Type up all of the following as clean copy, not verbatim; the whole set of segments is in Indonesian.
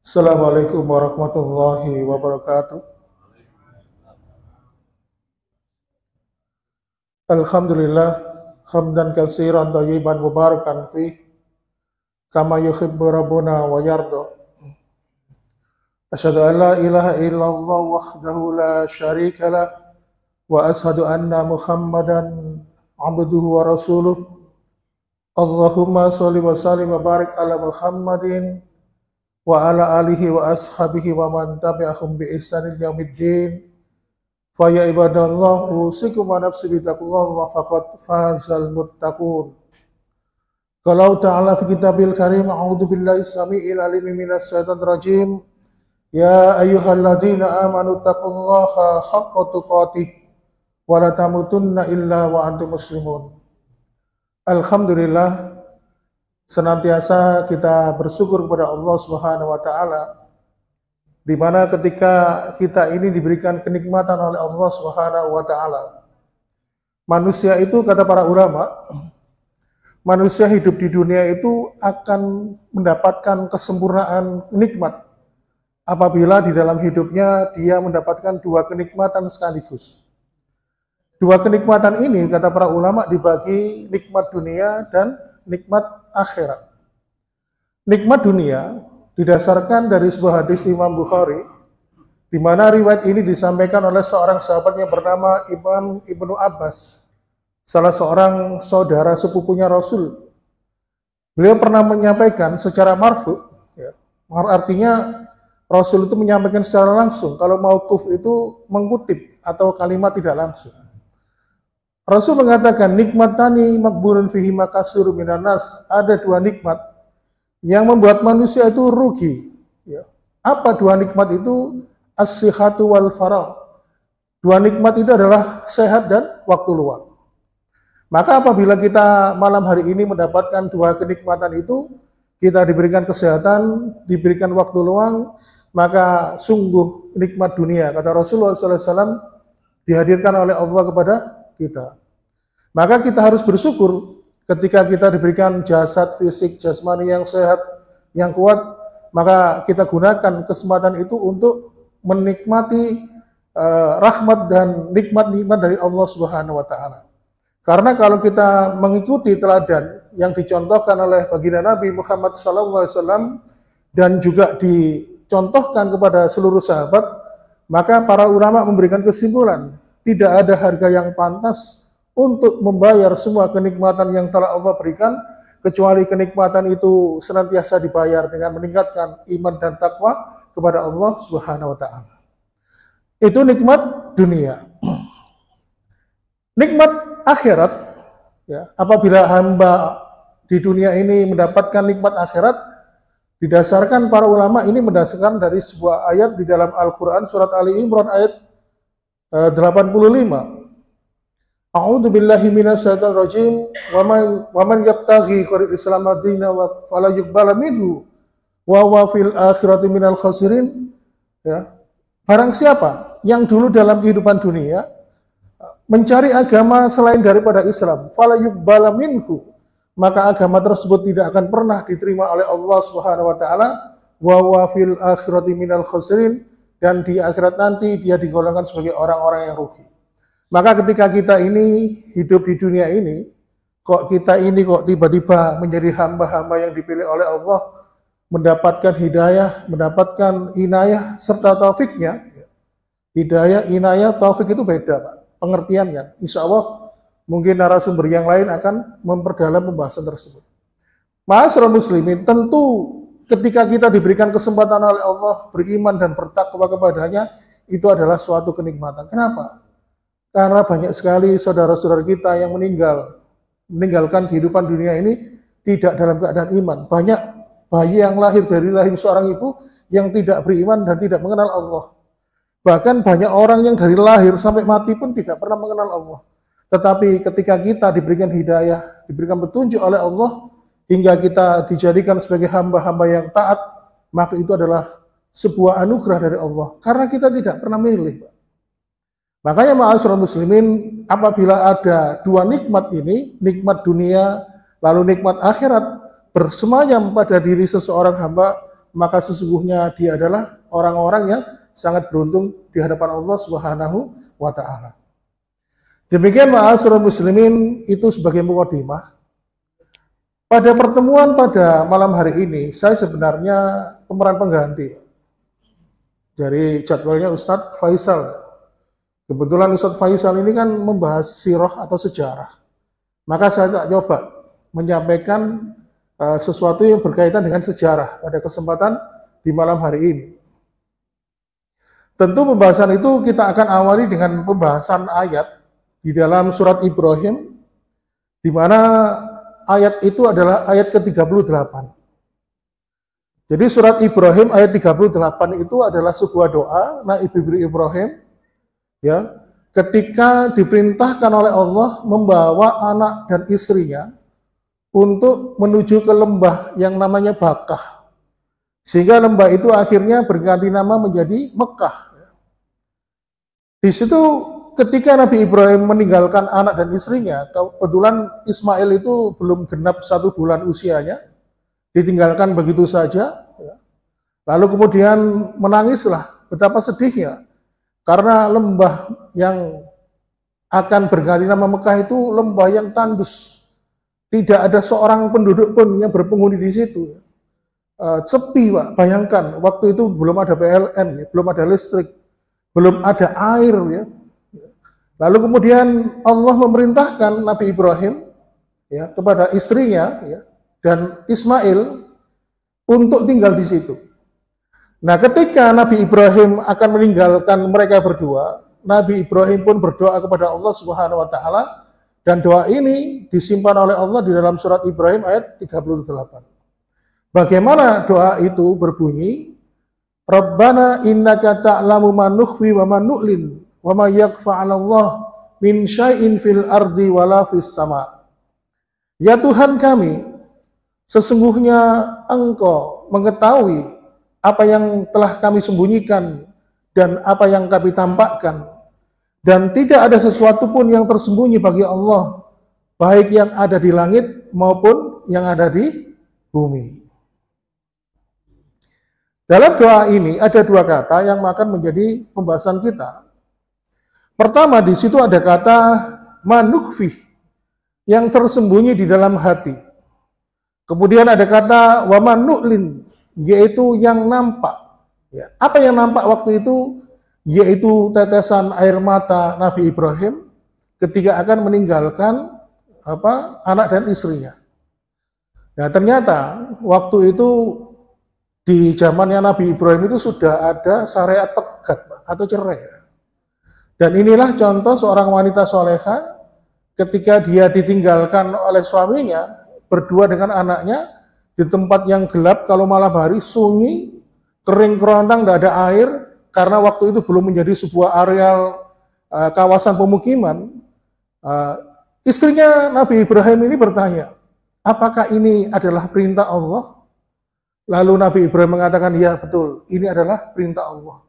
Assalamualaikum warahmatullahi wabarakatuh. Alhamdulillah hamdan katsiran thayyiban mubarakan fih kama yuhibbu rabbuna wa yarda. Asyhadu an la ilaha illallah wahdahu la syarika lah wa asyhadu anna Muhammadan abduhu wa rasuluh. Allahumma sholli wa sallim wa barik ala Muhammadin wa ala alihi wa ashabihi wa man tabi'ahum bi ihsanin yaumiddin. Fa ya ibadallah usikum wa nafsi bi taqwallah faqad fazal muttaqun. Qalau ta'ala fi kitabil karim a'udzu billahi samiil alim minas syaitonir rajim. Ya ayyuhalladzina amanu taqullaha haqqa tuqatih wa la tamutunna illa wa antum muslimun. Alhamdulillah, senantiasa kita bersyukur kepada Allah Subhanahu wa taala, di mana ketika kita ini diberikan kenikmatan oleh Allah Subhanahu wa taala. Manusia itu, kata para ulama, manusia hidup di dunia itu akan mendapatkan kesempurnaan nikmat apabila di dalam hidupnya dia mendapatkan dua kenikmatan sekaligus. Dua kenikmatan ini, kata para ulama, dibagi nikmat dunia dan nikmat akhirat. Nikmat dunia didasarkan dari sebuah hadis Imam Bukhari, di mana riwayat ini disampaikan oleh seorang sahabat yang bernama Imam Ibnu Abbas, salah seorang saudara sepupunya Rasul. Beliau pernah menyampaikan secara marfu, ya, artinya Rasul itu menyampaikan secara langsung. Kalau mauquf itu mengutip atau kalimat tidak langsung. Rasul mengatakan, nikmatani makbulun fihi makasur minan nas. Ada dua nikmat yang membuat manusia itu rugi. Ya. Apa dua nikmat itu? As-sihhatu wal faragh. Dua nikmat itu adalah sehat dan waktu luang. Maka apabila kita malam hari ini mendapatkan dua kenikmatan itu, kita diberikan kesehatan, diberikan waktu luang, maka sungguh nikmat dunia. Kata Rasulullah SAW, dihadirkan oleh Allah kepada kita. Maka kita harus bersyukur ketika kita diberikan jasad fisik jasmani yang sehat, yang kuat, maka kita gunakan kesempatan itu untuk menikmati rahmat dan nikmat-nikmat dari Allah Subhanahu wa taala. Karena kalau kita mengikuti teladan yang dicontohkan oleh baginda Nabi Muhammad SAW dan juga dicontohkan kepada seluruh sahabat, maka para ulama memberikan kesimpulan, tidak ada harga yang pantas untuk membayar semua kenikmatan yang telah Allah berikan, kecuali kenikmatan itu senantiasa dibayar dengan meningkatkan iman dan takwa kepada Allah Subhanahu wa taala. Itu nikmat dunia. Nikmat akhirat, ya, apabila hamba di dunia ini mendapatkan nikmat akhirat, didasarkan para ulama ini mendasarkan dari sebuah ayat di dalam Al-Qur'an surat Ali Imran ayat 85. A'udzu billahi minasyaitonir rajim. Wa man yabtaghi ghairil Islam dinan wa fala yuqbal minhu wa huwa fil akhirati minal khasirin. Ya. Barang siapa yang dulu dalam kehidupan dunia mencari agama selain daripada Islam, fala yuqbal minhu, maka agama tersebut tidak akan pernah diterima oleh Allah Subhanahu wa taala, wa huwa fil akhirati minal khasirin, dan di akhirat nanti dia digolongkan sebagai orang-orang yang rugi. Maka ketika kita ini hidup di dunia ini, kok kita ini kok tiba-tiba menjadi hamba-hamba yang dipilih oleh Allah, mendapatkan hidayah, mendapatkan inayah serta taufiknya. Hidayah, inayah, taufik itu beda, Pak, pengertiannya. Insya Allah mungkin narasumber yang lain akan memperdalam pembahasan tersebut. Ma'asyiral muslimin, tentu ketika kita diberikan kesempatan oleh Allah beriman dan bertakwa kepadanya, itu adalah suatu kenikmatan. Kenapa? Karena banyak sekali saudara-saudara kita yang meninggalkan kehidupan dunia ini tidak dalam keadaan iman. Banyak bayi yang lahir dari rahim seorang ibu yang tidak beriman dan tidak mengenal Allah. Bahkan banyak orang yang dari lahir sampai mati pun tidak pernah mengenal Allah. Tetapi ketika kita diberikan hidayah, diberikan petunjuk oleh Allah, hingga kita dijadikan sebagai hamba-hamba yang taat, maka itu adalah sebuah anugerah dari Allah. Karena kita tidak pernah milih, Pak. Makanya ma'asyiral muslimin, apabila ada dua nikmat ini, nikmat dunia, lalu nikmat akhirat, bersemayam pada diri seseorang hamba, maka sesungguhnya dia adalah orang-orang yang sangat beruntung di hadapan Allah Subhanahu wa taala. Demikian ma'asyiral muslimin, itu sebagai mukadimah. Pada pertemuan pada malam hari ini, saya sebenarnya pemeran pengganti dari jadwalnya Ustadz Faisal. Kebetulan Ustadz Faisal ini kan membahas sirah atau sejarah. Maka saya tak coba menyampaikan sesuatu yang berkaitan dengan sejarah pada kesempatan di malam hari ini. Tentu pembahasan itu kita akan awali dengan pembahasan ayat di dalam surat Ibrahim, di mana ayat itu adalah ayat ke-38. Jadi surat Ibrahim ayat 38 itu adalah sebuah doa Nabi Ibrahim, ya, ketika diperintahkan oleh Allah membawa anak dan istrinya untuk menuju ke lembah yang namanya Bakah. Sehingga lembah itu akhirnya berganti nama menjadi Mekah. Di situ ketika Nabi Ibrahim meninggalkan anak dan istrinya, kebetulan Ismail itu belum genap 1 bulan usianya, ditinggalkan begitu saja. Lalu kemudian menangislah, betapa sedihnya. Karena lembah yang akan berganti nama Mekah itu lembah yang tandus. Tidak ada seorang penduduk pun yang berpenghuni di situ. Sepi, Pak. Bayangkan, waktu itu belum ada PLN, ya, belum ada listrik, belum ada air. Ya. Lalu kemudian Allah memerintahkan Nabi Ibrahim, ya, kepada istrinya, ya, dan Ismail untuk tinggal di situ. Nah, ketika Nabi Ibrahim akan meninggalkan mereka berdua, Nabi Ibrahim pun berdoa kepada Allah Subhanahu wa taala, dan doa ini disimpan oleh Allah di dalam surat Ibrahim ayat 38. Bagaimana doa itu berbunyi? Rabbana innaka ta'lamu ma nukhfi wa ma nu'lin wa ma yakhfa 'ala Allah min syai'in fil ardi wala fis sama. Ya Tuhan kami, sesungguhnya Engkau mengetahui apa yang telah kami sembunyikan dan apa yang kami tampakkan, dan tidak ada sesuatu pun yang tersembunyi bagi Allah, baik yang ada di langit maupun yang ada di bumi. Dalam doa ini ada 2 kata yang akan menjadi pembahasan kita. Pertama, di situ ada kata manukfi, yang tersembunyi di dalam hati. Kemudian ada kata wamanu'lin, yaitu yang nampak. Ya, apa yang nampak waktu itu? Yaitu tetesan air mata Nabi Ibrahim ketika akan meninggalkan anak dan istrinya. Nah, ternyata waktu itu di zamannya Nabi Ibrahim itu sudah ada syariat pegat atau cerai. Dan inilah contoh seorang wanita soleha ketika dia ditinggalkan oleh suaminya berdua dengan anaknya di tempat yang gelap, kalau malam hari sunyi, kering kerontang, tidak ada air, karena waktu itu belum menjadi sebuah areal kawasan pemukiman. Istrinya Nabi Ibrahim ini bertanya, apakah ini adalah perintah Allah? Lalu Nabi Ibrahim mengatakan, ya betul, ini adalah perintah Allah.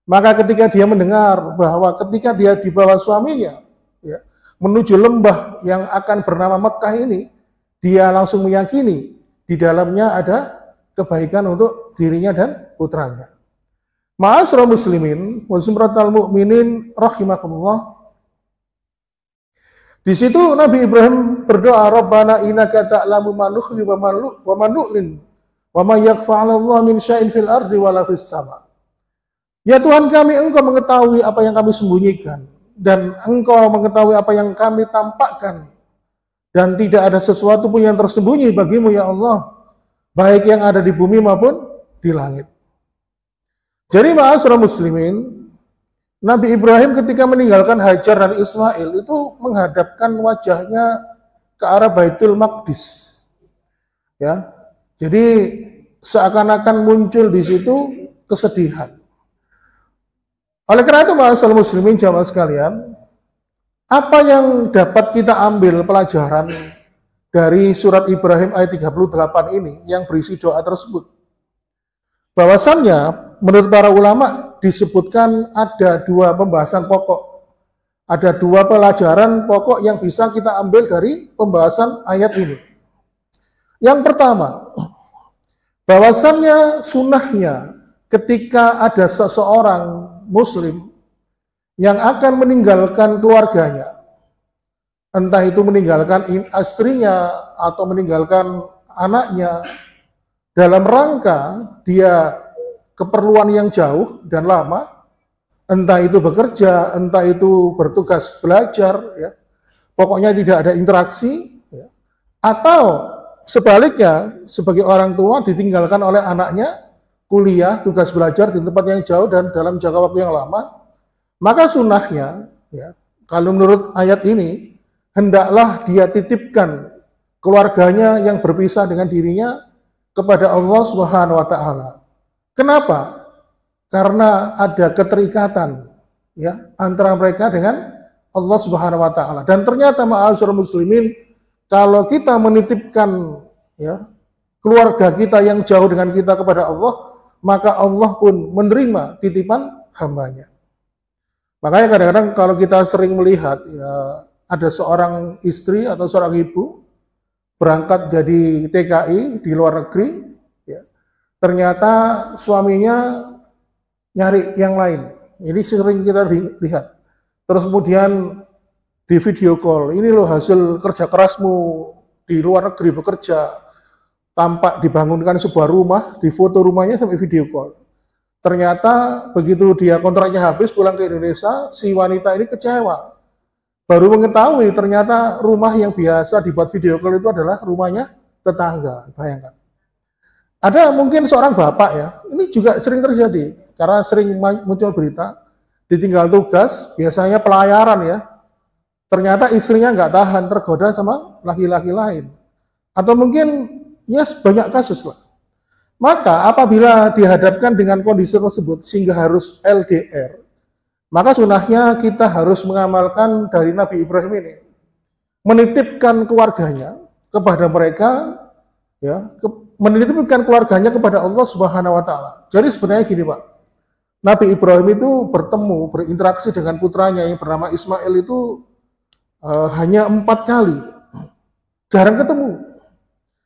Maka ketika dia mendengar bahwa ketika dia dibawa suaminya, ya, menuju lembah yang akan bernama Mekah ini, dia langsung meyakini di dalamnya ada kebaikan untuk dirinya dan putranya. Ma'asyiral muslimin wa zumratal mu'minin rahimakumullah. Di situ Nabi Ibrahim berdoa, Rabbana innaka ta'lamu ma nukhfi wa ma nu'lin wa ma yakhfa 'ala Allah min syai'in fil ardi wala fis sama. Ya Tuhan kami, Engkau mengetahui apa yang kami sembunyikan, dan Engkau mengetahui apa yang kami tampakkan, dan tidak ada sesuatu pun yang tersembunyi bagimu ya Allah, baik yang ada di bumi maupun di langit. Jadi ma'asyiral muslimin, Nabi Ibrahim ketika meninggalkan Hajar dan Ismail itu menghadapkan wajahnya ke arah Baitul Maqdis. Ya. Jadi seakan-akan muncul di situ kesedihan. Oleh karena itu ma'asyiral muslimin jamaah sekalian, apa yang dapat kita ambil pelajaran dari surat Ibrahim ayat 38 ini yang berisi doa tersebut? Bahwasannya menurut para ulama disebutkan ada 2 pembahasan pokok. Ada 2 pelajaran pokok yang bisa kita ambil dari pembahasan ayat ini. Yang pertama, bahwasannya sunnahnya ketika ada seseorang muslim yang akan meninggalkan keluarganya, entah itu meninggalkan istrinya atau meninggalkan anaknya dalam rangka dia keperluan yang jauh dan lama, entah itu bekerja, entah itu bertugas belajar, ya, pokoknya tidak ada interaksi, ya, atau sebaliknya sebagai orang tua ditinggalkan oleh anaknya kuliah, tugas belajar di tempat yang jauh dan dalam jangka waktu yang lama, maka sunnahnya, ya, kalau menurut ayat ini, hendaklah dia titipkan keluarganya yang berpisah dengan dirinya kepada Allah Subhanahu wa Ta'ala. Kenapa? Karena ada keterikatan, ya, antara mereka dengan Allah Subhanahu wa Ta'ala. Dan ternyata ma'asyiral muslimin, kalau kita menitipkan, ya, keluarga kita yang jauh dengan kita kepada Allah, maka Allah pun menerima titipan hambanya. Makanya kadang-kadang kalau kita sering melihat, ya, ada seorang istri atau seorang ibu berangkat jadi TKI di luar negeri, ya, ternyata suaminya nyari yang lain. Ini sering kita lihat. Terus kemudian di video call, ini loh hasil kerja kerasmu di luar negeri bekerja, tampak dibangunkan sebuah rumah, di foto rumahnya sampai video call. Ternyata begitu dia kontraknya habis pulang ke Indonesia, si wanita ini kecewa. Baru mengetahui ternyata rumah yang biasa dibuat video call itu adalah rumahnya tetangga. Bayangkan. Ada mungkin seorang bapak, ya, ini juga sering terjadi, karena sering muncul berita, ditinggal tugas, biasanya pelayaran, ya, ternyata istrinya nggak tahan, tergoda sama laki-laki lain. Atau mungkin, ya, banyak kasus lah. Maka apabila dihadapkan dengan kondisi tersebut sehingga harus LDR, maka sunnahnya kita harus mengamalkan dari Nabi Ibrahim ini, menitipkan keluarganya kepada mereka, ya, menitipkan keluarganya kepada Allah Subhanahu wa Ta'ala. Jadi sebenarnya gini, Pak, Nabi Ibrahim itu bertemu, berinteraksi dengan putranya yang bernama Ismail itu hanya 4 kali, jarang ketemu.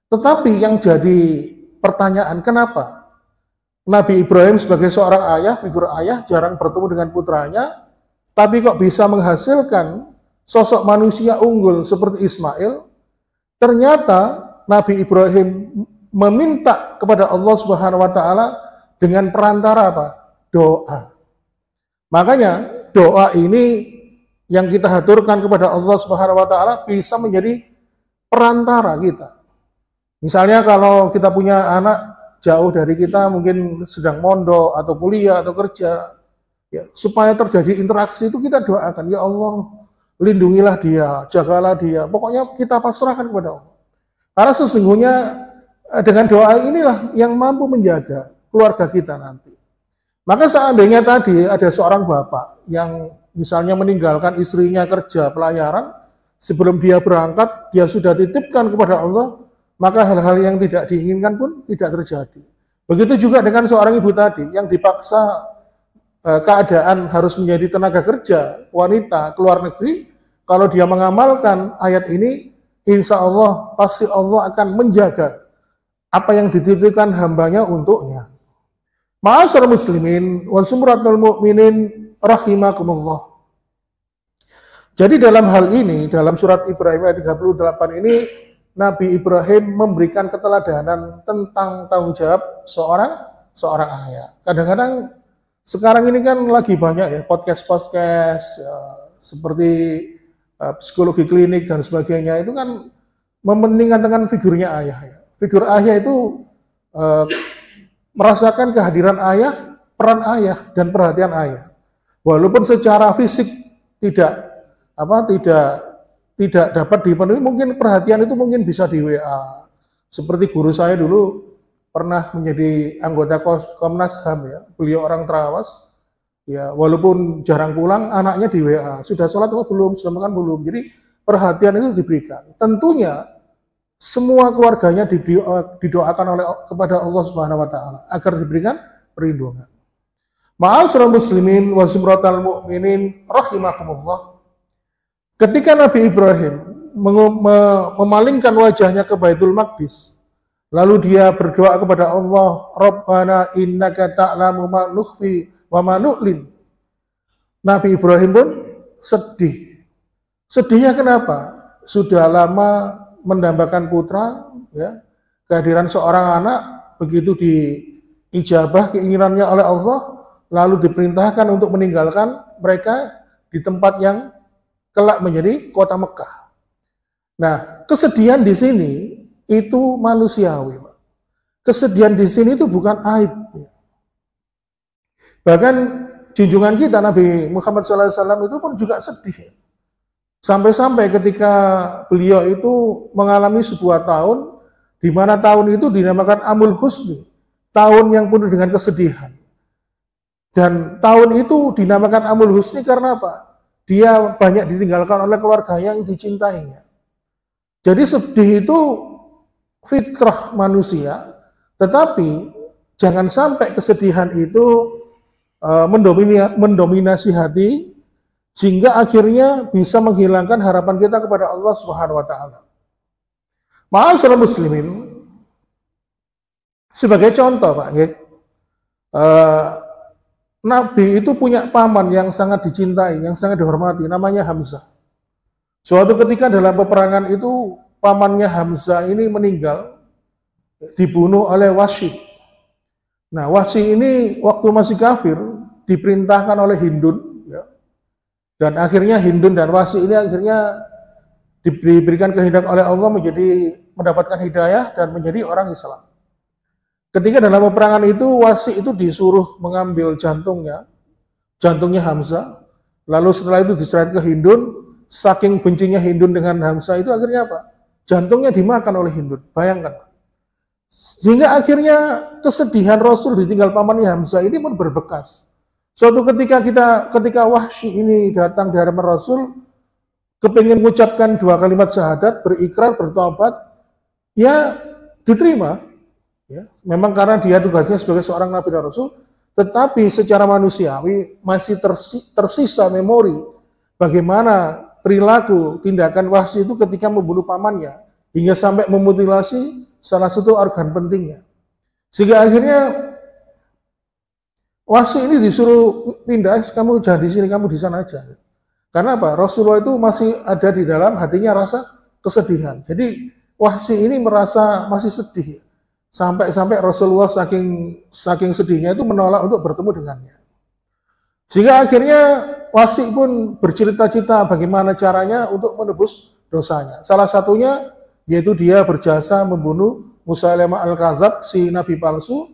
Tetapi yang jadi pertanyaan, kenapa Nabi Ibrahim sebagai seorang ayah, figur ayah, jarang bertemu dengan putranya, tapi kok bisa menghasilkan sosok manusia unggul seperti Ismail? Ternyata Nabi Ibrahim meminta kepada Allah Subhanahu wa Ta'ala dengan perantara apa? Doa. Makanya doa ini yang kita haturkan kepada Allah Subhanahu wa Ta'ala bisa menjadi perantara kita. Misalnya kalau kita punya anak jauh dari kita, mungkin sedang mondok atau kuliah atau kerja, ya, supaya terjadi interaksi itu kita doakan, ya Allah, lindungilah dia, jagalah dia, pokoknya kita pasrahkan kepada Allah. Karena sesungguhnya dengan doa inilah yang mampu menjaga keluarga kita nanti. Maka seandainya tadi ada seorang bapak yang misalnya meninggalkan istrinya kerja pelayaran, sebelum dia berangkat, dia sudah titipkan kepada Allah, maka hal-hal yang tidak diinginkan pun tidak terjadi. Begitu juga dengan seorang ibu tadi yang dipaksa keadaan harus menjadi tenaga kerja wanita ke luar negeri. Kalau dia mengamalkan ayat ini, insya Allah pasti Allah akan menjaga apa yang dititipkan hambanya untuknya. Ma'asyiral muslimin wal sumratul mu'minin rahimakumullah. Jadi dalam hal ini, dalam surat Ibrahim ayat 38 ini, Nabi Ibrahim memberikan keteladanan tentang tanggung jawab seorang ayah. Kadang-kadang sekarang ini kan lagi banyak, ya, podcast-podcast, ya, seperti psikologi klinik dan sebagainya, itu kan mementingkan dengan figurnya ayah. Ya. Figur ayah itu merasakan kehadiran ayah, peran ayah dan perhatian ayah. Walaupun secara fisik tidak dapat dipenuhi, mungkin perhatian itu mungkin bisa di WA. Seperti guru saya dulu pernah menjadi anggota Komnas HAM, ya. Beliau orang Terawas, ya, walaupun jarang pulang, anaknya di WA. Sudah sholat atau belum? Sudah makan belum? Jadi perhatian itu diberikan. Tentunya semua keluarganya didoakan kepada Allah Subhanahu wa Ta'ala agar diberikan perlindungan. Ma'asyiral muslimin wa sumratal mu'minin rahimakumullah. Ketika Nabi Ibrahim memalingkan wajahnya ke Baitul Maqdis, Lalu dia berdoa kepada Allah, Rabbana innaka ta'lamu ma nukhfi wa ma nu'lin. Nabi Ibrahim pun sedih. Sedihnya kenapa? Sudah lama mendambakan putra, ya, kehadiran seorang anak, begitu diijabah keinginannya oleh Allah, lalu diperintahkan untuk meninggalkan mereka di tempat yang kelak menjadi kota Mekah. Nah, kesedihan di sini itu manusiawi, Pak. Kesedihan di sini itu bukan aib. Bahkan junjungan kita Nabi Muhammad SAW itu pun juga sedih. Sampai-sampai ketika beliau itu mengalami sebuah tahun, di mana tahun itu dinamakan Amul Husni, tahun yang penuh dengan kesedihan. Dan tahun itu dinamakan Amul Husni karena apa? Dia banyak ditinggalkan oleh keluarga yang dicintainya. Jadi sedih itu fitrah manusia, tetapi jangan sampai kesedihan itu mendominasi hati, sehingga akhirnya bisa menghilangkan harapan kita kepada Allah Subhanahu wa taala. Ma'asyiral muslimin, sebagai contoh, Pak, Nabi itu punya paman yang sangat dicintai, yang sangat dihormati, namanya Hamzah. Suatu ketika dalam peperangan itu, pamannya Hamzah ini meninggal, dibunuh oleh Wahsy. Nah, Wahsy ini waktu masih kafir, diperintahkan oleh Hindun, ya. Dan akhirnya Hindun dan Wahsy ini akhirnya diberikan kehendak oleh Allah menjadi mendapatkan hidayah dan menjadi orang Islam. Ketika dalam peperangan itu, Wahsy itu disuruh mengambil jantungnya Hamzah, lalu setelah itu diserahkan ke Hindun. Saking bencinya Hindun dengan Hamzah itu akhirnya apa? Jantungnya dimakan oleh Hindun. Bayangkan. Sehingga akhirnya kesedihan Rasul ditinggal pamannya Hamzah ini pun berbekas. Suatu ketika Wahsy ini datang di hadapan Rasul, kepingin mengucapkan 2 kalimat syahadat, berikrar, bertobat, ya diterima. Ya, memang karena dia tugasnya sebagai seorang Nabi dan Rasul, tetapi secara manusiawi masih tersisa memori bagaimana perilaku tindakan Wahsy itu ketika membunuh pamannya, hingga sampai memutilasi salah satu organ pentingnya. Sehingga akhirnya Wahsy ini disuruh pindah, kamu jangan di sini, kamu di sana aja. Karena apa? Rasulullah itu masih ada di dalam hatinya rasa kesedihan. Jadi Wahsy ini merasa masih sedih. Sampai Rasulullah saking sedihnya itu menolak untuk bertemu dengannya. Sehingga akhirnya Wahsy pun bercerita-cerita bagaimana caranya untuk menebus dosanya. Salah satunya yaitu dia berjasa membunuh Musailamah al-Kadzab, si nabi palsu,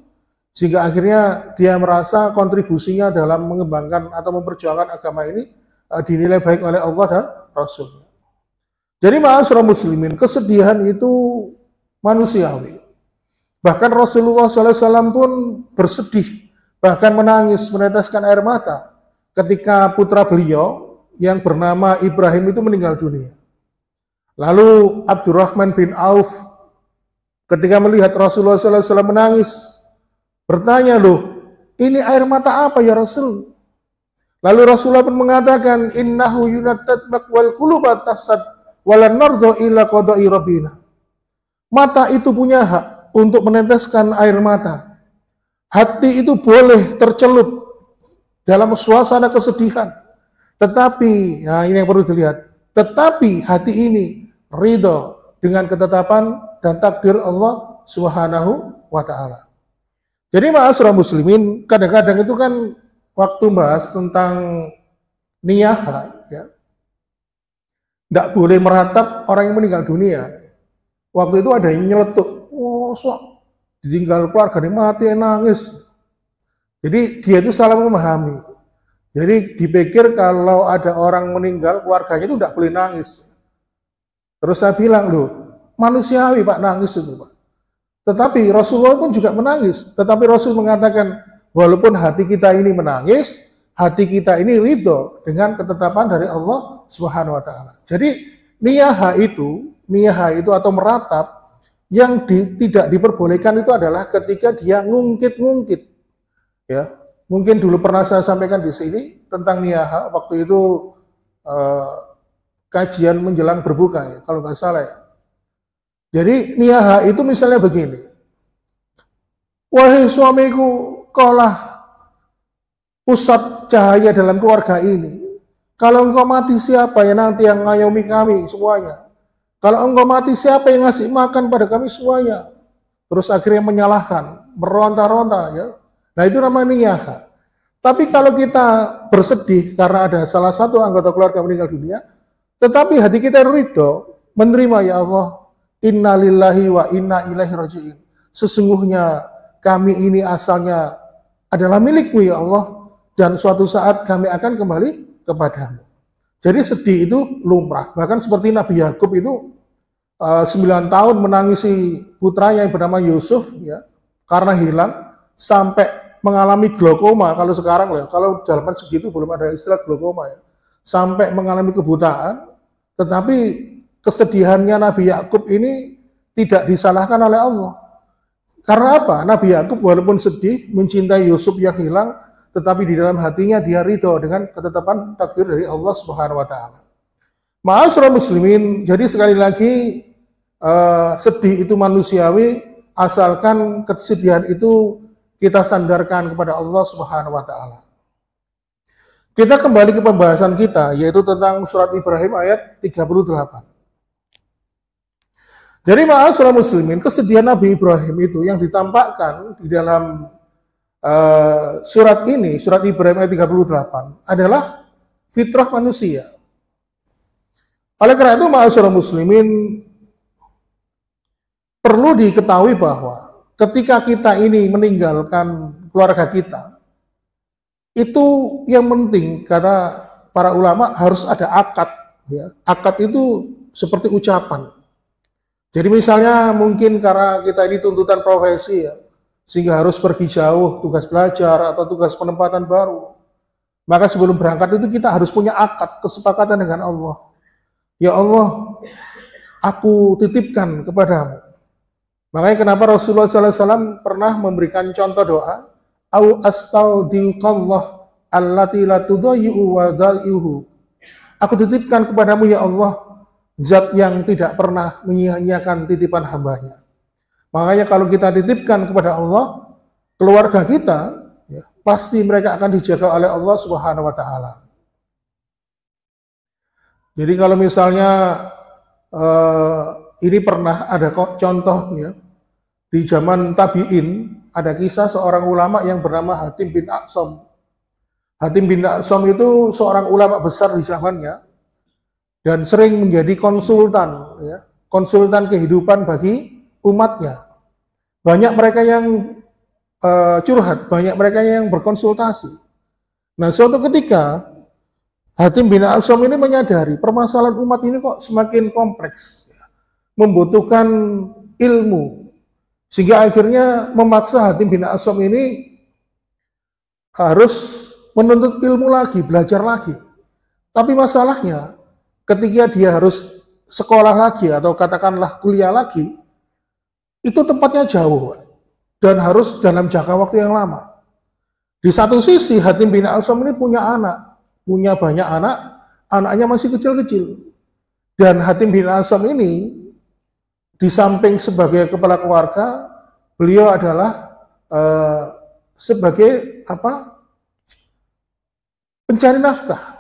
sehingga akhirnya dia merasa kontribusinya dalam mengembangkan atau memperjuangkan agama ini dinilai baik oleh Allah dan Rasulnya. Jadi ma'asyiral muslimin, kesedihan itu manusiawi. Bahkan Rasulullah SAW pun bersedih, bahkan menangis, meneteskan air mata ketika putra beliau yang bernama Ibrahim itu meninggal dunia. Lalu Abdurrahman bin Auf ketika melihat Rasulullah SAW menangis, bertanya, loh, ini air mata apa ya Rasul? Lalu Rasulullah pun mengatakan, innahu yunattatmak wal quluba tasad walan nardo illa qada'i rabbina. Mata itu punya hak untuk meneteskan air mata. Hati itu boleh tercelup dalam suasana kesedihan. Tetapi, nah ini yang perlu dilihat, tetapi hati ini ridho dengan ketetapan dan takdir Allah Subhanahu wa ta'ala. Jadi ma'asyiral muslimin, kadang-kadang itu kan waktu bahas tentang niyaha, ya, tidak boleh meratap orang yang meninggal dunia. Waktu itu ada yang nyeletuk, oh sok ditinggal keluarga dia mati, nangis. Jadi dia itu salah memahami. Jadi dipikir kalau ada orang meninggal, keluarganya itu tidak boleh nangis. Terus saya bilang, loh, manusiawi Pak nangis itu Pak. Tetapi Rasulullah pun juga menangis. Tetapi Rasul mengatakan, walaupun hati kita ini menangis, hati kita ini ridho dengan ketetapan dari Allah Subhanahu wa ta'ala. Jadi niyaha itu atau meratap yang tidak diperbolehkan itu adalah ketika dia ngungkit-ngungkit. Ya, mungkin dulu pernah saya sampaikan di sini tentang niyaha waktu itu kajian menjelang berbuka ya, kalau nggak salah ya. Jadi niyaha itu misalnya begini, Wahai suamiku, kaulah pusat cahaya dalam keluarga ini. Kalau engkau mati, siapa yang nanti yang ngayomi kami semuanya? Kalau engkau mati, siapa yang ngasih makan pada kami semuanya? Terus akhirnya menyalahkan, meronta-ronta ya. Nah itu namanya niyaha. Tapi kalau kita bersedih karena ada salah satu anggota keluarga meninggal dunia, tetapi hati kita ridho, menerima, ya Allah, inna lillahi wa inna ilaihi raji'in. Sesungguhnya kami ini asalnya adalah milikmu, ya Allah, dan suatu saat kami akan kembali kepadamu. Jadi sedih itu lumrah. Bahkan seperti Nabi Yakub itu 9 tahun menangisi putranya yang bernama Yusuf ya, karena hilang, sampai mengalami glaukoma. Kalau sekarang ya, kalau dalam segitu belum ada istilah glaukoma ya, sampai mengalami kebutaan. Tetapi kesedihannya Nabi Yakub ini tidak disalahkan oleh Allah. Karena apa? Nabi Yakub walaupun sedih mencintai Yusuf yang hilang, tetapi di dalam hatinya dia ridho dengan ketetapan takdir dari Allah Subhanahu wa taala. Ma'asyiral muslimin, jadi sekali lagi sedih itu manusiawi, asalkan kesedihan itu kita sandarkan kepada Allah Subhanahu wa taala. Kita kembali ke pembahasan kita, yaitu tentang surat Ibrahim ayat 38. Jadi ma'asyiral muslimin, kesedihan Nabi Ibrahim itu yang ditampakkan di dalam surat ini, surat Ibrahim ayat 38, adalah fitrah manusia. Oleh karena itu ma'asyiral muslimin, perlu diketahui bahwa ketika kita ini meninggalkan keluarga kita, itu yang penting kata para ulama harus ada akad. Ya. Akad itu seperti ucapan. Jadi misalnya mungkin karena kita ini tuntutan profesi ya, sehingga harus pergi jauh, tugas belajar atau tugas penempatan baru. Maka sebelum berangkat itu kita harus punya akad, kesepakatan dengan Allah. Ya Allah, aku titipkan kepadamu. Makanya kenapa Rasulullah SAW pernah memberikan contoh doa, au astaudiukallah allati la tudayyi'u wadai'uhu. Aku titipkan kepadamu ya Allah, zat yang tidak pernah menyia-nyiakan titipan hambanya. Makanya kalau kita titipkan kepada Allah, keluarga kita, ya, pasti mereka akan dijaga oleh Allah Subhanahu wa taala. Jadi kalau misalnya ini pernah ada contoh ya, di zaman tabi'in ada kisah seorang ulama yang bernama Hatim bin Aqsam. Hatim bin Aqsam itu seorang ulama besar di zamannya dan sering menjadi konsultan ya, konsultan kehidupan bagi umatnya. Banyak mereka yang curhat, banyak mereka yang berkonsultasi. Nah, suatu ketika Hatim bin Aqsam ini menyadari permasalahan umat ini kok semakin kompleks, membutuhkan ilmu, sehingga akhirnya memaksa Hatim bin Aqsam ini harus menuntut ilmu lagi, belajar lagi. Tapi masalahnya ketika dia harus sekolah lagi atau katakanlah kuliah lagi, itu tempatnya jauh dan harus dalam jangka waktu yang lama. Di satu sisi Hatim bin Aqsam ini punya anak, punya banyak anak, anaknya masih kecil-kecil. Dan Hatim bin Aqsam ini di samping sebagai kepala keluarga, beliau adalah sebagai pencari nafkah.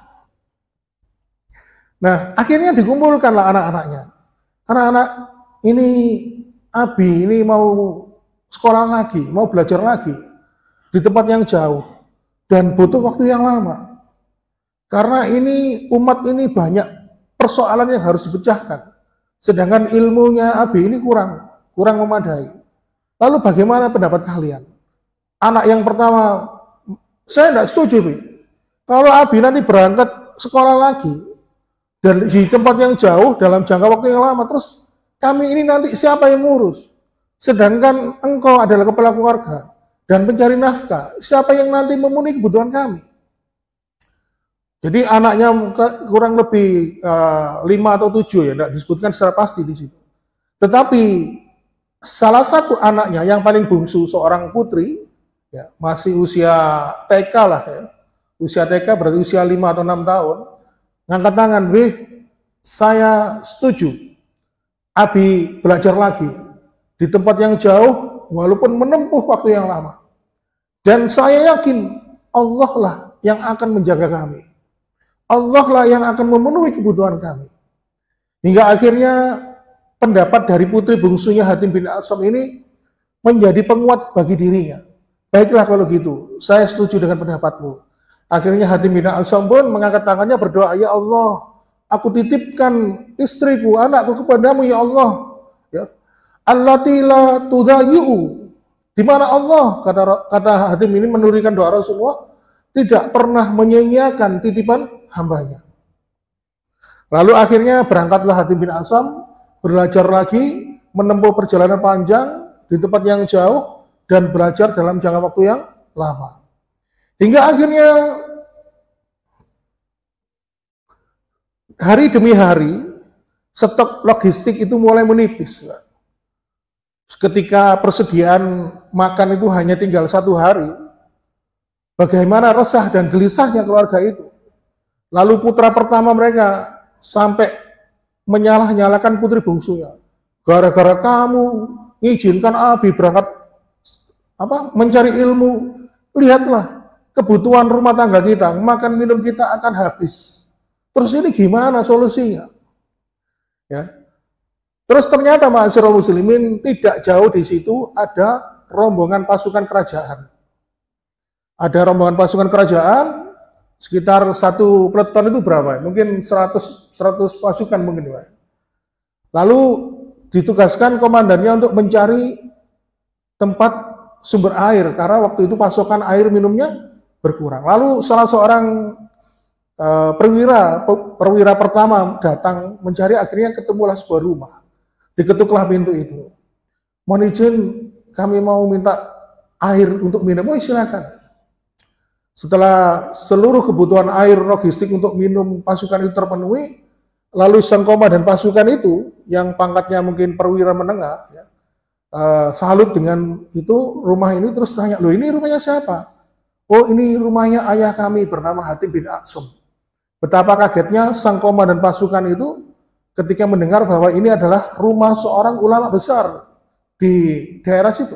Nah, akhirnya dikumpulkanlah anak-anaknya. Anak-anak ini, Abi ini mau sekolah lagi, mau belajar lagi di tempat yang jauh dan butuh waktu yang lama. Karena ini umat ini banyak persoalan yang harus dipecahkan. Sedangkan ilmunya Abi ini kurang memadai. Lalu bagaimana pendapat kalian? Anak yang pertama, saya tidak setuju, Bi. Kalau Abi nanti berangkat sekolah lagi dan di tempat yang jauh dalam jangka waktu yang lama, terus kami ini nanti siapa yang ngurus? Sedangkan engkau adalah kepala keluarga dan pencari nafkah, siapa yang nanti memenuhi kebutuhan kami? Jadi anaknya kurang lebih 5 atau 7 ya, tidak disebutkan secara pasti di situ. Tetapi salah satu anaknya yang paling bungsu, seorang putri, ya, masih usia TK lah ya, usia TK berarti usia 5 atau 6 tahun, ngangkat tangan, "Wih, saya setuju Abi belajar lagi di tempat yang jauh walaupun menempuh waktu yang lama. Dan saya yakin Allah lah yang akan menjaga kami. Allah lah yang akan memenuhi kebutuhan kami. Hingga akhirnya pendapat dari putri bungsunya Hatim bin Asam ini menjadi penguat bagi dirinya. Baiklah kalau gitu, saya setuju dengan pendapatmu. Akhirnya Hatim bin Asam pun mengangkat tangannya berdoa, ya Allah, aku titipkan istriku, anakku kepadamu ya Allah. Ya. Allati la tudayyu. Di mana Allah, kata Hatim ini menurikan doa Rasulullah, tidak pernah menyia-nyiakan titipan hambanya. Lalu akhirnya berangkatlah Hatim bin Asam, belajar lagi, menempuh perjalanan panjang di tempat yang jauh, dan belajar dalam jangka waktu yang lama. Hingga akhirnya hari demi hari, stok logistik itu mulai menipis. Ketika persediaan makan itu hanya tinggal 1 hari, bagaimana resah dan gelisahnya keluarga itu. Lalu putra pertama mereka sampai menyalah-nyalakan putri bungsunya. Gara-gara kamu mengizinkan Abi berangkat mencari ilmu, lihatlah kebutuhan rumah tangga kita, makan minum kita akan habis. Terus ini gimana solusinya? Ya. Terus ternyata ma'asyiral muslimin, tidak jauh di situ ada rombongan pasukan kerajaan. Ada rombongan pasukan kerajaan, sekitar 1 peleton itu berapa? Mungkin 100 pasukan mungkin. Lalu ditugaskan komandannya untuk mencari tempat sumber air, karena waktu itu pasokan air minumnya berkurang. Lalu salah seorang perwira pertama datang mencari, akhirnya ketemulah sebuah rumah. Diketuklah pintu itu. Mohon izin, kami mau minta air untuk minum. Oh, silakan. Setelah seluruh kebutuhan air logistik untuk minum pasukan itu terpenuhi, lalu sang komandan pasukan itu, yang pangkatnya mungkin perwira menengah, ya, salut dengan itu rumah ini, terus tanya, loh ini rumahnya siapa? Oh, ini rumahnya ayah kami bernama Hatim bin Asam. Betapa kagetnya sang komandan pasukan itu ketika mendengar bahwa ini adalah rumah seorang ulama besar di daerah situ.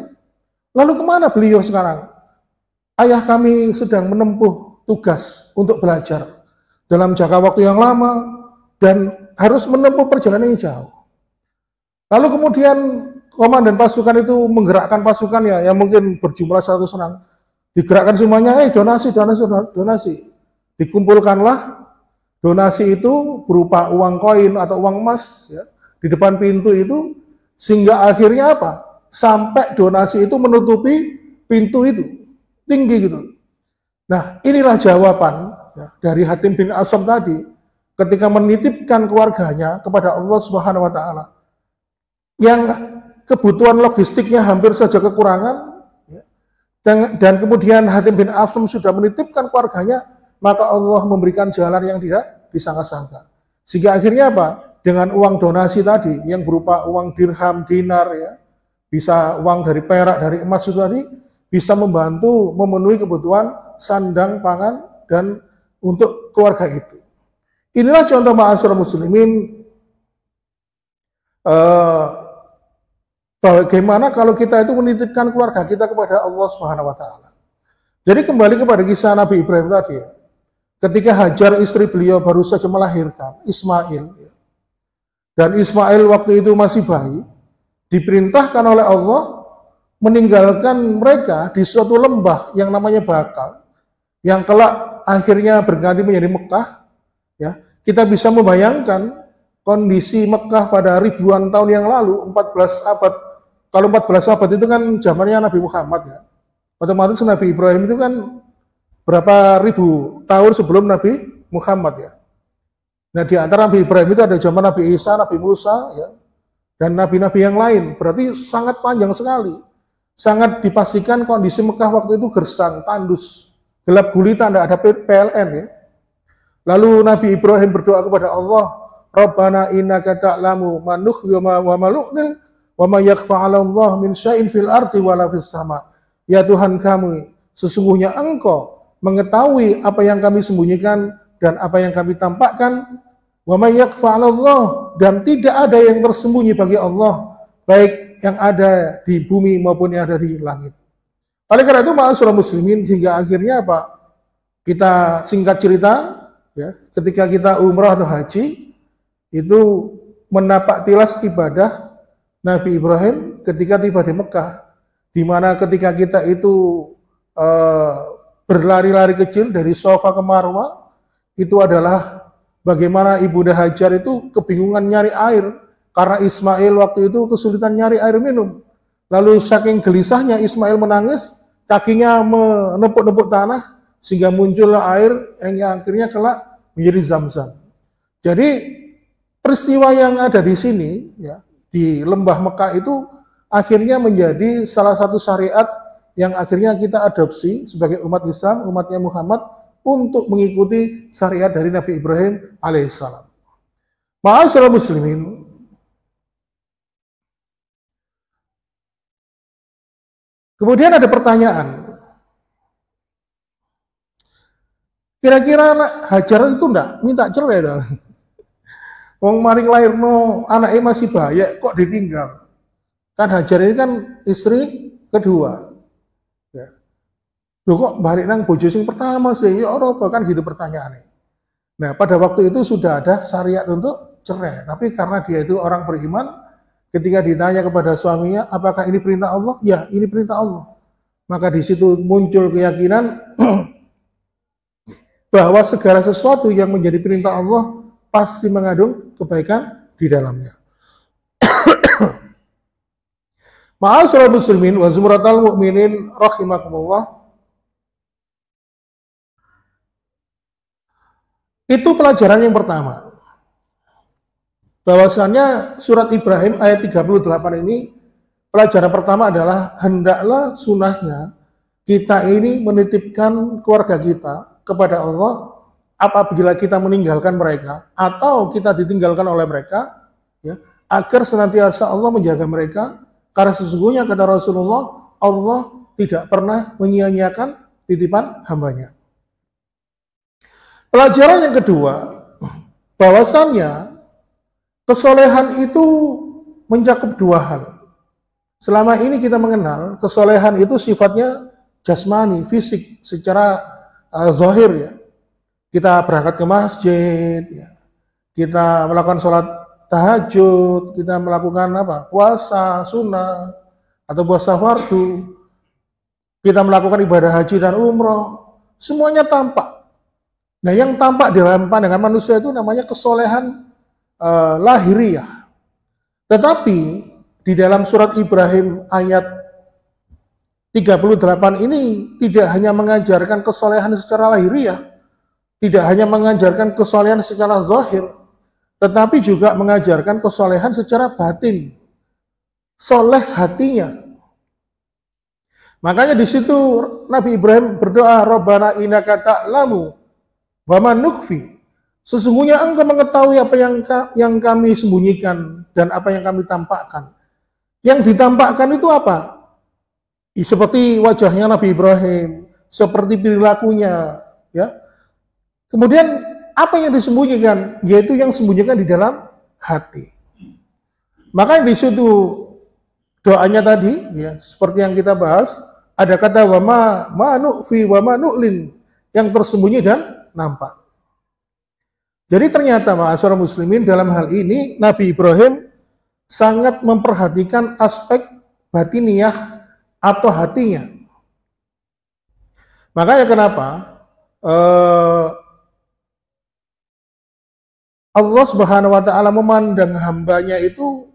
Lalu kemana beliau sekarang? Ayah kami sedang menempuh tugas untuk belajar dalam jangka waktu yang lama dan harus menempuh perjalanan yang jauh. Lalu kemudian komandan pasukan itu menggerakkan pasukannya yang mungkin berjumlah 100 orang. Digerakkan semuanya, donasi. Dikumpulkanlah donasi itu berupa uang koin atau uang emas ya, di depan pintu itu, sehingga akhirnya apa? Sampai donasi itu menutupi pintu itu, tinggi gitu. Nah, inilah jawaban ya, dari Hatim bin Asam tadi ketika menitipkan keluarganya kepada Allah Subhanahu wa taala. Yang kebutuhan logistiknya hampir saja kekurangan ya, dan kemudian Hatim bin Asam sudah menitipkan keluarganya, maka Allah memberikan jalan yang tidak disangka-sangka. Sehingga akhirnya apa? Dengan uang donasi tadi, yang berupa uang dirham, dinar, ya, bisa uang dari perak, dari emas itu tadi, bisa membantu memenuhi kebutuhan sandang, pangan, dan untuk keluarga itu. Inilah contoh ma'asyiral muslimin, bagaimana kalau kita itu menitipkan keluarga kita kepada Allah Subhanahu wa taala. Jadi kembali kepada kisah Nabi Ibrahim tadi ya. Ketika Hajar istri beliau baru saja melahirkan Ismail, dan Ismail waktu itu masih bayi, diperintahkan oleh Allah meninggalkan mereka di suatu lembah yang namanya Bakal, yang kelak akhirnya berganti menjadi Mekah. Ya, kita bisa membayangkan kondisi Mekah pada ribuan tahun yang lalu, 14 abad. Kalau 14 abad itu kan zamannya Nabi Muhammad ya. Otomatis Nabi Ibrahim itu kan berapa ribu tahun sebelum Nabi Muhammad ya. Nah, di antara Nabi Ibrahim itu ada zaman Nabi Isa, Nabi Musa ya, dan nabi-nabi yang lain. Berarti sangat panjang sekali. Sangat dipastikan kondisi Mekah waktu itu gersang, tandus, gelap gulita, tidak ada PLN ya. Lalu Nabi Ibrahim berdoa kepada Allah, Rabbana innaka ta'lamu ma nukhfi wa ma nu'lin wa ma yakhfa 'ala Allah min syai'in fil ardi wa la fis sama. Ya Tuhan kami, sesungguhnya Engkau mengetahui apa yang kami sembunyikan dan apa yang kami tampakkan, wa may yakhfa 'ala Allah, dan tidak ada yang tersembunyi bagi Allah, baik yang ada di bumi maupun yang ada di langit. Oleh karena itu, ma'asyiral muslimin, hingga akhirnya apa? Kita singkat cerita, ya, ketika kita umrah atau haji, itu menapak tilas ibadah Nabi Ibrahim ketika tiba di Mekah, di mana ketika kita itu berlari-lari kecil dari Safa ke Marwah, itu adalah bagaimana Ibunda Hajar itu kebingungan nyari air, karena Ismail waktu itu kesulitan nyari air minum. Lalu saking gelisahnya Ismail menangis, kakinya menepuk-nepuk tanah, sehingga muncullah air yang akhirnya kelak menjadi Zam-Zam. Jadi peristiwa yang ada di sini, ya, di lembah Mekah itu akhirnya menjadi salah satu syariat yang akhirnya kita adopsi sebagai umat Islam, umatnya Muhammad, untuk mengikuti syariat dari Nabi Ibrahim alaihissalam. Ma'asyiral muslimin, kemudian ada pertanyaan, kira-kira Hajar itu enggak minta cerai dah? Wong maring lairno anaknya masih bayi, kok ditinggal? Kan Hajar ini kan istri kedua. Ya. Loh kok balik nang bojo sing pertama sih? Ya apa kan gitu pertanyaannya. Nah, pada waktu itu sudah ada syariat untuk cerai, tapi karena dia itu orang beriman, ketika ditanya kepada suaminya, apakah ini perintah Allah? Ya, ini perintah Allah. Maka di situ muncul keyakinan bahwa segala sesuatu yang menjadi perintah Allah pasti mengandung kebaikan di dalamnya. Ma'asyiral muslimin wa zumratal mu'minin rahimakumullah. Itu pelajaran yang pertama. Bahwasannya surat Ibrahim ayat 38 ini, pelajaran pertama adalah hendaklah sunahnya kita ini menitipkan keluarga kita kepada Allah apabila kita meninggalkan mereka atau kita ditinggalkan oleh mereka, ya, agar senantiasa Allah menjaga mereka, karena sesungguhnya kata Rasulullah, Allah tidak pernah menyia-nyiakan titipan hambanya. Pelajaran yang kedua, bahwasannya kesolehan itu mencakup dua hal. Selama ini kita mengenal kesolehan itu sifatnya jasmani, fisik, secara zahir, ya. Kita berangkat ke masjid, ya. Kita melakukan sholat tahajud, kita melakukan apa? Puasa sunnah atau puasa fardu, kita melakukan ibadah haji dan umroh, semuanya tampak. Nah, yang tampak di dalam pandangan manusia itu namanya kesolehan lahiriah. Tetapi di dalam surat Ibrahim ayat 38 ini tidak hanya mengajarkan kesolehan secara lahiriah, tidak hanya mengajarkan kesolehan secara zahir, tetapi juga mengajarkan kesolehan secara batin, soleh hatinya. Makanya di situ Nabi Ibrahim berdoa, Rabbana innaka ta'lamu wa ma nukhfi. Sesungguhnya Engkau mengetahui apa yang kami sembunyikan dan apa yang kami tampakkan. Yang ditampakkan itu apa? Seperti wajahnya Nabi Ibrahim, seperti perilakunya, ya. Kemudian apa yang disembunyikan? Yaitu yang disembunyikan di dalam hati. Makanya di situ doanya tadi, ya, seperti yang kita bahas, ada kata wa ma nu'fi wa ma nu'lin, yang tersembunyi dan nampak. Jadi ternyata ma'asyiral muslimin, dalam hal ini Nabi Ibrahim sangat memperhatikan aspek batiniah atau hatinya. Makanya kenapa Allah Subhanahu wa taala memandang hambanya itu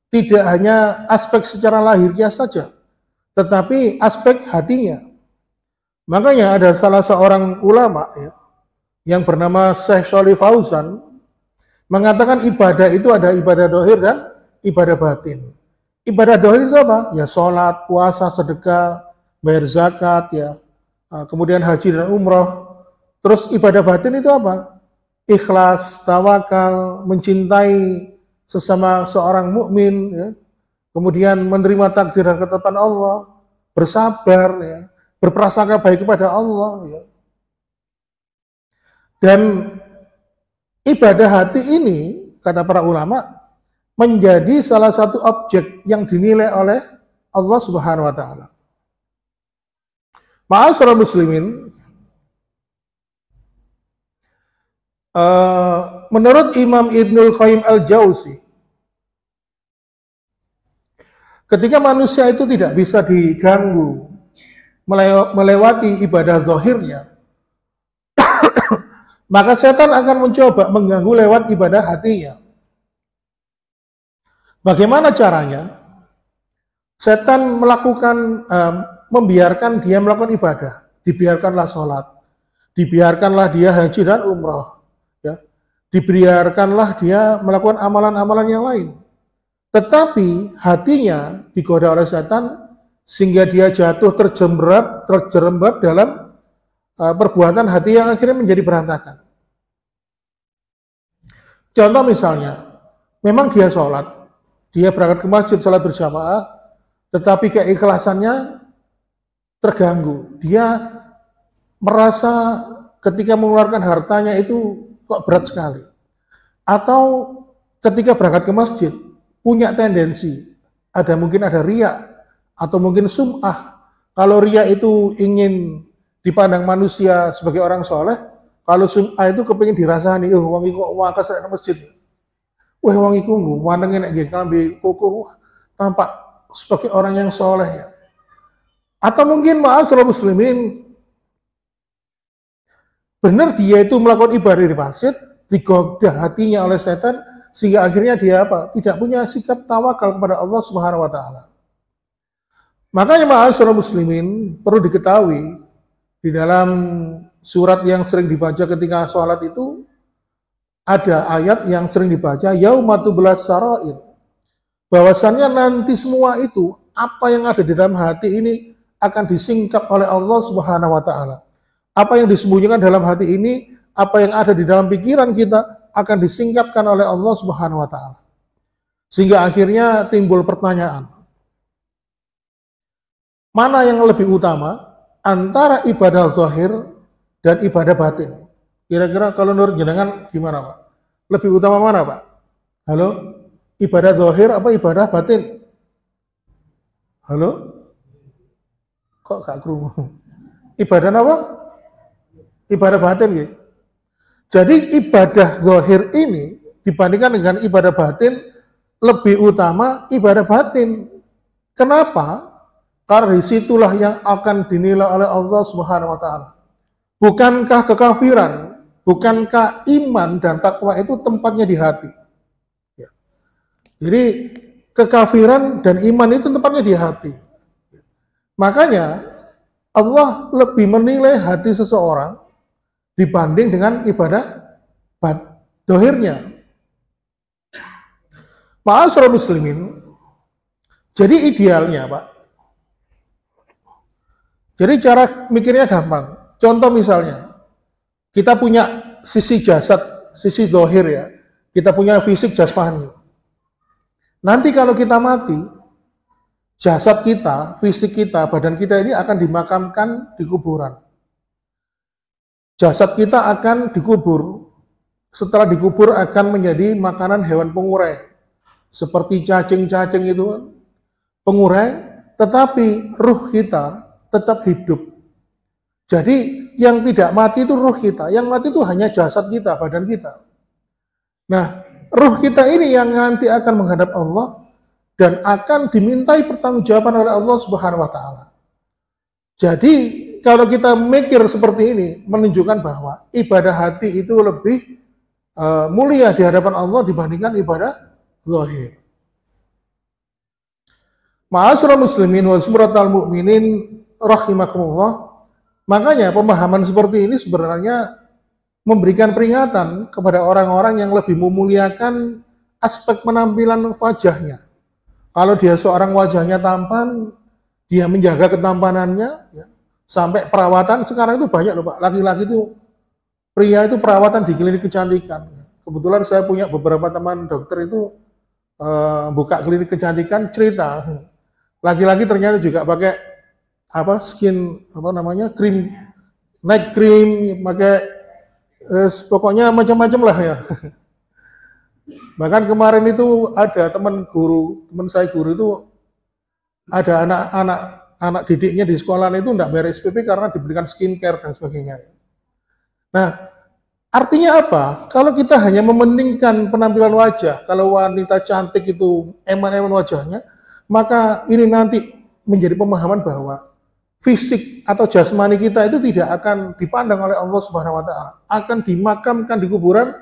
tidak hanya aspek secara lahirnya saja, tetapi aspek hatinya. Makanya ada salah seorang ulama, ya, yang bernama Syekh Shalih Fauzan, mengatakan ibadah itu ada ibadah dohir dan ibadah batin. Ibadah dohir itu apa? Ya sholat, puasa, sedekah, bayar zakat, ya, kemudian haji dan umroh. Terus ibadah batin itu apa? Ikhlas, tawakal, mencintai sesama seorang mukmin, ya. Kemudian menerima takdir dan ketetapan Allah, bersabar, ya, berprasangka baik kepada Allah, ya. Dan ibadah hati ini, kata para ulama, menjadi salah satu objek yang dinilai oleh Allah Subhanahu wa taala. Ma'asyiral muslimin, menurut Imam Ibnul Qayyim Al-Jauzi, ketika manusia itu tidak bisa diganggu melewati ibadah zahirnya, maka setan akan mencoba mengganggu lewat ibadah hatinya. Bagaimana caranya? Setan membiarkan dia melakukan ibadah, dibiarkanlah sholat, dibiarkanlah dia haji dan umrah, ya, dibiarkanlah dia melakukan amalan-amalan yang lain. Tetapi hatinya digoda oleh setan sehingga dia jatuh terjerembab dalam perbuatan hati yang akhirnya menjadi berantakan. Contoh misalnya, memang dia sholat, dia berangkat ke masjid sholat berjamaah, tetapi keikhlasannya terganggu. Dia merasa ketika mengeluarkan hartanya itu kok berat sekali. Atau ketika berangkat ke masjid, punya tendensi, mungkin ada riya, atau mungkin sum'ah. Kalau riya itu ingin dipandang manusia sebagai orang soleh, kalau sum'ah itu kepingin dirasani, wong iku kok wakas nek masjid. Wah, wong iku wanenge nek nggih klambi kuku tampak sebagai orang yang soleh ya. Atau mungkin ma'asyiral muslimin, benar dia itu melakukan ibadah di masjid, digoda hatinya oleh setan, sehingga akhirnya dia tidak punya sikap tawakal kepada Allah Subhanahu wa taala. Makanya ma'asyiral muslimin, perlu diketahui di dalam surat yang sering dibaca ketika sholat itu ada ayat yang sering dibaca, yauma tublas sarair, bahwasannya nanti semua itu apa yang ada di dalam hati ini akan disingkap oleh Allah Subhanahu wa taala. Apa yang disembunyikan dalam hati ini, apa yang ada di dalam pikiran kita akan disingkapkan oleh Allah Subhanahu wa taala. Sehingga akhirnya timbul pertanyaan, mana yang lebih utama antara ibadah zahir dan ibadah batin? Kira-kira kalau menurut jenengan gimana, Pak? Lebih utama mana, Pak? Halo? Ibadah zahir apa ibadah batin? Halo? Kok gak krungu? Ibadah apa? Ibadah batin ya. Jadi ibadah zahir ini dibandingkan dengan ibadah batin lebih utama ibadah batin. Kenapa? Karena disitulah yang akan dinilai oleh Allah Subhanahu wa taala. Bukankah kekafiran, bukankah iman dan takwa itu tempatnya di hati? Ya. Jadi kekafiran dan iman itu tempatnya di hati. Makanya Allah lebih menilai hati seseorang dibanding dengan ibadah zahirnya. Ma'asyiral muslimin, jadi idealnya, Pak. Jadi cara mikirnya gampang. Contoh misalnya, kita punya sisi jasad, sisi zahir ya. Kita punya fisik jasmani. Nanti kalau kita mati, jasad kita, fisik kita, badan kita ini akan dimakamkan di kuburan. Jasad kita akan dikubur. Setelah dikubur akan menjadi makanan hewan pengurai. Seperti cacing-cacing itu kan, pengurai, tetapi ruh kita tetap hidup. Jadi yang tidak mati itu ruh kita, yang mati itu hanya jasad kita, badan kita. Nah, ruh kita ini yang nanti akan menghadap Allah dan akan dimintai pertanggungjawaban oleh Allah Subhanahu wa taala. Jadi kalau kita mikir seperti ini menunjukkan bahwa ibadah hati itu lebih mulia di hadapan Allah dibandingkan ibadah zahir. Ma'asyiral muslimin wa sumratal mu'minin rahimakumullah. Makanya pemahaman seperti ini sebenarnya memberikan peringatan kepada orang-orang yang lebih memuliakan aspek penampilan wajahnya. Kalau dia seorang wajahnya tampan, dia menjaga ketampanannya, ya, sampai perawatan sekarang itu banyak loh Pak. Laki-laki itu, pria itu perawatan di klinik kecantikan. Kebetulan saya punya beberapa teman dokter itu buka klinik kecantikan, cerita laki-laki ternyata juga pakai krim, night cream, pakai pokoknya macam-macam lah ya. Bahkan kemarin itu ada teman saya guru itu ada anak didiknya di sekolah itu enggak bayar SPP karena diberikan skincare dan sebagainya. Nah, artinya apa? Kalau kita hanya mementingkan penampilan wajah, kalau wanita cantik itu eman-eman wajahnya, maka ini nanti menjadi pemahaman bahwa fisik atau jasmani kita itu tidak akan dipandang oleh Allah Subhanahu wa taala, akan dimakamkan di kuburan,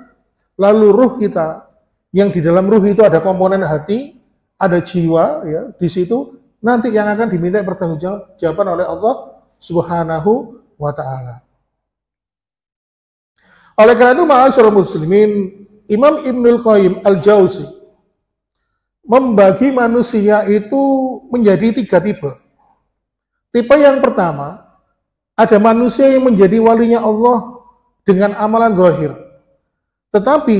lalu ruh kita yang di dalam ruh itu ada komponen hati, ada jiwa ya, di situ nanti yang akan diminta pertanggungjawaban oleh Allah Subhanahu wa taala. Oleh karena itu, ma'asyiral muslimin, Imam Ibnul Qayyim Al-Jauzi membagi manusia itu menjadi 3 tipe. Tipe yang pertama, ada manusia yang menjadi walinya Allah dengan amalan zahir. Tetapi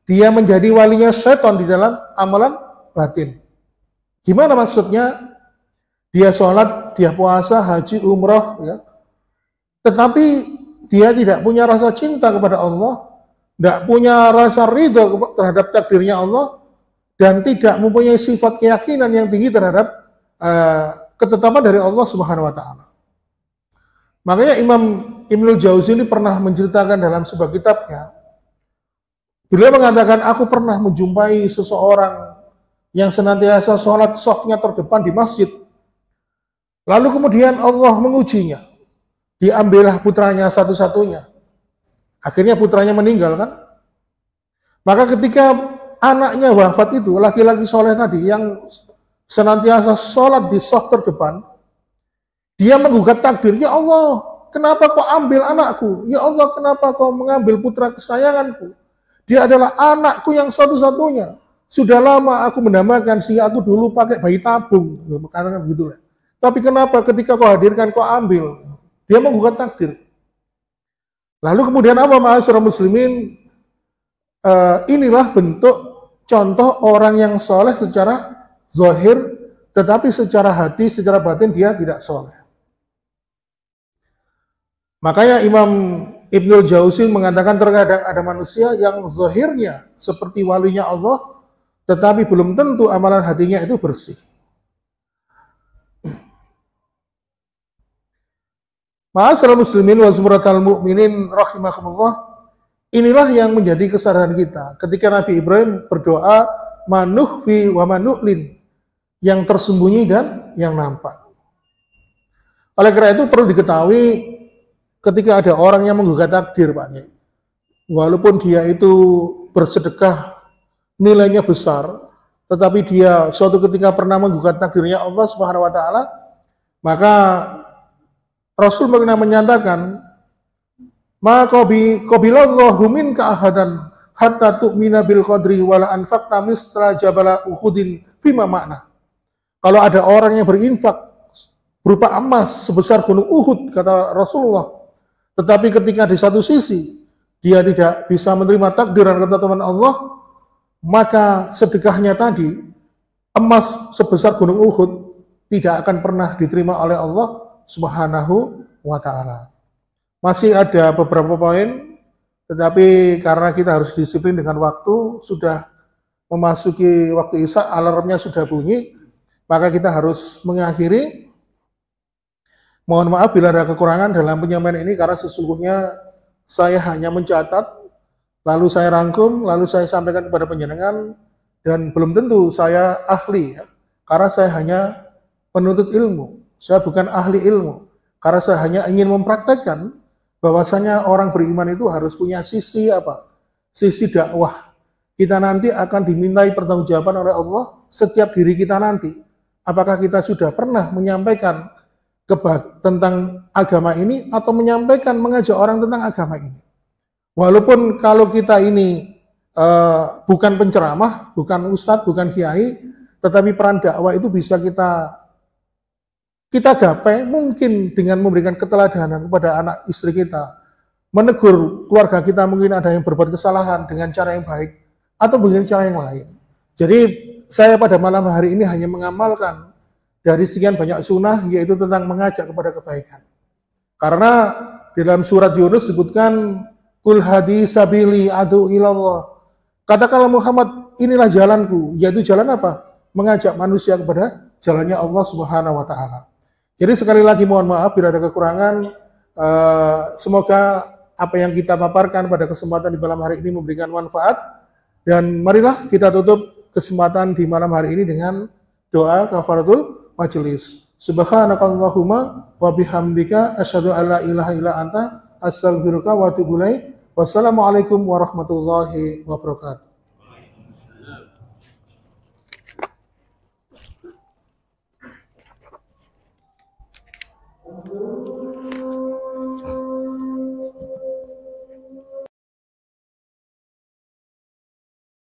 dia menjadi walinya setan di dalam amalan batin. Gimana maksudnya? Dia sholat, dia puasa, haji, umroh, ya. Tetapi dia tidak punya rasa cinta kepada Allah, tidak punya rasa ridho terhadap takdirnya Allah, dan tidak mempunyai sifat keyakinan yang tinggi terhadap ketetapan dari Allah Subhanahu wa taala. Makanya Imam Ibnul Jauzi ini pernah menceritakan dalam sebuah kitabnya, beliau mengatakan, aku pernah menjumpai seseorang yang senantiasa sholat safnya terdepan di masjid. Lalu kemudian Allah mengujinya. Diambillah putranya satu-satunya. Akhirnya putranya meninggal kan. Maka ketika anaknya wafat itu, laki-laki soleh tadi yang senantiasa sholat di saf terdepan, dia menggugat takdir, ya Allah, kenapa kau ambil anakku? Ya Allah, kenapa kau mengambil putra kesayanganku? Dia adalah anakku yang satu-satunya. Sudah lama aku mendambakan sehingga aku dulu pakai bayi tabung, katakan begitulah. Tapi kenapa ketika kau hadirkan kau ambil? Dia menggugat takdir. Lalu kemudian apa, ma'asyiral muslimin? Inilah bentuk contoh orang yang soleh secara zahir, tetapi secara hati, secara batin dia tidak soleh. Makanya Imam Ibnul Jauzi mengatakan terkadang ada manusia yang zahirnya seperti walinya Allah, tetapi belum tentu amalan hatinya itu bersih. Ma'asyiral muslimin wa zumratal mu'minin rahimakumullah. Inilah yang menjadi kesadaran kita ketika Nabi Ibrahim berdoa manukhfi wa manu'lin, yang tersembunyi dan yang nampak. Oleh karena itu perlu diketahui ketika ada orang yang menggugat takdir, Pak Nyai, walaupun dia itu bersedekah nilainya besar, tetapi dia suatu ketika pernah menggugat takdirnya Allah Subhanahu wa taala, maka Rasul pernah menyatakan, ma qabilallahu minka ahadan hatta tu'mina bil qadri wala anfaqta misla jabala uhudin fima makna. Kalau ada orang yang berinfak berupa emas sebesar gunung Uhud, kata Rasulullah, tetapi ketika di satu sisi dia tidak bisa menerima takdir dan ketetapan Allah, maka sedekahnya tadi, emas sebesar gunung Uhud, tidak akan pernah diterima oleh Allah Subhanahu wa ta'ala. Masih ada beberapa poin, tetapi karena kita harus disiplin dengan waktu, sudah memasuki waktu Isya, alarmnya sudah bunyi, maka kita harus mengakhiri. Mohon maaf bila ada kekurangan dalam penyampaian ini, karena sesungguhnya saya hanya mencatat, lalu saya rangkum, lalu saya sampaikan kepada panjenengan, dan belum tentu saya ahli, ya, karena saya hanya penuntut ilmu. Saya bukan ahli ilmu, karena saya hanya ingin mempraktekkan bahwasanya orang beriman itu harus punya sisi apa? Sisi dakwah. Kita nanti akan dimintai pertanggungjawaban oleh Allah setiap diri kita nanti. Apakah kita sudah pernah menyampaikan tentang agama ini atau menyampaikan, mengajak orang tentang agama ini. Walaupun kalau kita ini bukan penceramah, bukan ustadz, bukan kiai, tetapi peran dakwah itu bisa kita gapai mungkin dengan memberikan keteladanan kepada anak istri kita, menegur keluarga kita mungkin ada yang berbuat kesalahan dengan cara yang baik atau dengan cara yang lain. Jadi saya pada malam hari ini hanya mengamalkan dari sekian banyak sunnah, yaitu tentang mengajak kepada kebaikan. Karena di dalam surat Yunus disebutkan kul hadi sabili adu ilallah, Katakanlah Muhammad, inilah jalanku, yaitu jalan apa? Mengajak manusia kepada jalannya Allah Subhanahu wa taala. Jadi sekali lagi mohon maaf bila ada kekurangan. Semoga apa yang kita paparkan pada kesempatan di malam hari ini memberikan manfaat, dan marilah kita tutup kesempatan di malam hari ini dengan doa kafaratul majelis. Subhanakallahumma wa bihamdika asyhadu an la ilaha illa anta astaghfiruka wa atubu ilaik. Wassalamualaikum warahmatullahi wabarakatuh.